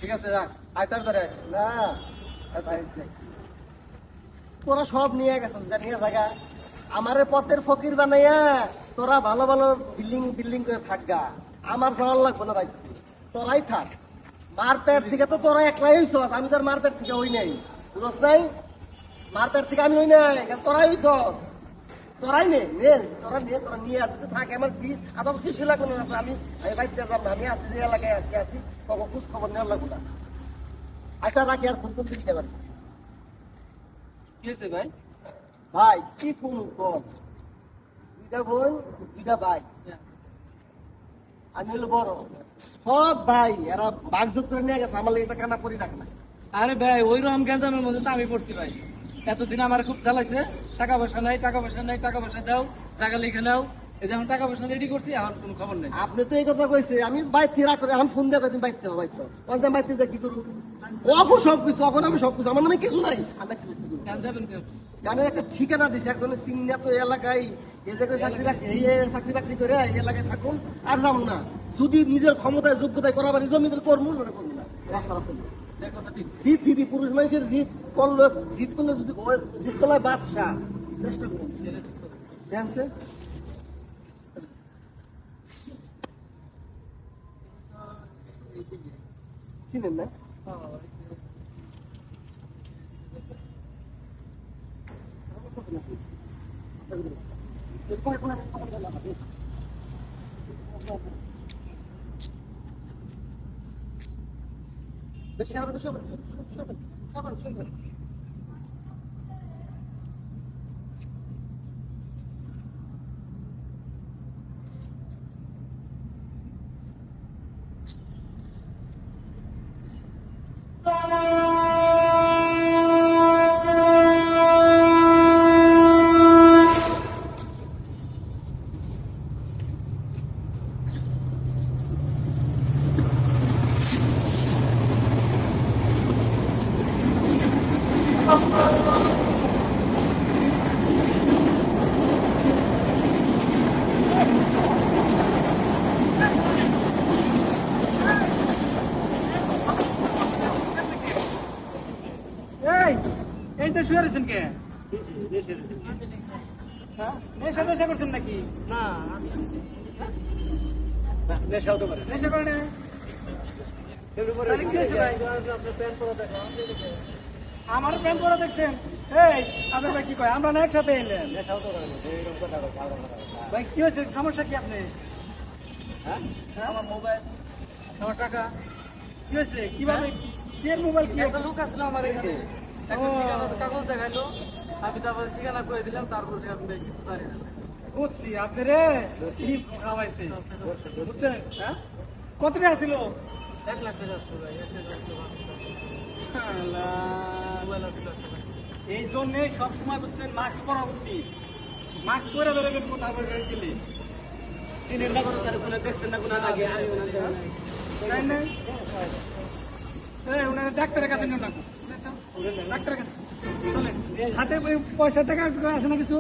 ঠিক আছে রাখ আইতার ধরে না আচ্ছা তোরা সব নিয়ে গেছিস নিয়ে জায়গা আমারে পথের ফকির বানাইয়া তোরা ভালো ভালো বিল্ডিং বিল্ডিং করে থাকগা আমার যাওয়ার লাগবে না ভাই তোরাই থাক মারপেট থেকে তো তোরা একলাই হইছ আমি তোর মারপেট থেকে হই নাই বুঝছ নাই মারপেট থেকে আমি হই নাই তোরাই হইছ তোরাই নে তোরা নিয়ে আসতে থাক আমার দিস আর কিছু লাগবে না আমি বাইতে যাব না আমি আছি যে এলাকায় আছি কখন খোঁজ খবর নেওয়ার লাগবে না আচ্ছা রাখি আর ফোন করতে দিতে পারি কি হয়েছে ভাই ভাই কি ফোন কর দুইটা বোন দুইটা ভাই আমি হলো বড় সব ভাই এরা বাগযোগ করে নিয়ে গেছে আমার লাগে এটা কানা পরি রাখ না আরে ভাই ওই রকম গ্যাঞ্জামের মধ্যে তো আমি পড়ছি ভাই এতদিন আমার খুব জ্বালাইছে টাকা পয়সা নাই টাকা পয়সা নাই টাকা পয়সা দাও টাকা লিখে নাও এই যখন টাকা পয়সা রেডি করছি আমার কোনো খবর নেই আপনি তো এই কথা কইছে আমি বাইর ফিরা করে এখন ফোন দিয়ে কদিন বাইতে হবে বাইতে পঞ্চায়েত বাইতে কি করবো অগো সবকিছু এখন আমি সবকিছু আমার নামে কিছু নাই আমি কি করবো? কেন যাবেন কেন কেন একটা ঠিকানা দিছে একজনের সিনিয়া তো এলাকায় এই জায়গায় চাকরি বাকরি করে এই এলাকায় থাকুন আর যাবো না যদি নিজের ক্ষমতায় যোগ্যতায় করা পারি জমিদের করবো না করবো না রাস্তা রাস্তা এই কথা ঠিক জিত জিতি পুরুষ মানুষের জিত করলে যদি জিত করলে বাদশাহ চেষ্টা করুন দেখছে চিনেন না বেশি খারাপ সবাই এই তো শুয়ে রয়েছেন কে নেশা টেশা করছেন নাকি না নেশা হতে পারে নেশা করে না তাহলে কি হয়েছে ভাই আপনার প্যান্ট পরা দেখো আমার প্রেম করে দেখছেন এই আপনার ভাই কি কয় আমরা না একসাথে এলেন ভাই কি হয়েছে সমস্যা কি আপনি হ্যাঁ আমার মোবাইল আমার টাকা কি হয়েছে কিভাবে কে মোবাইল কি একটা লোক আসলো আমার এসে একটা কাগজ দেখাইলো আমি তারপরে ঠিকানা করে দিলাম তারপর আপনি কিছু জানি না বুঝছি আপনি রে কি খাওয়াইছে বুঝছেন হ্যাঁ কত টাকা ছিল 1 লাখ টাকা আসতো ভাই 1 লাখ টাকা আল্লাহ। মোবাইল আসলো এই জন্য সবসময় বুঝছেন মাস্ক পরা উচিত মাস্ক পরে বেরোবেন কোথাও বেরোচ্ছিলি চিনেন না কোনো তার কোনো দেখছেন না কোনো আগে তাই না এই উনার ডাক্তারের কাছে নিয়ে না ডাক্তারের কাছে চলেন হাতে পয়সা টাকা আছে না কিছু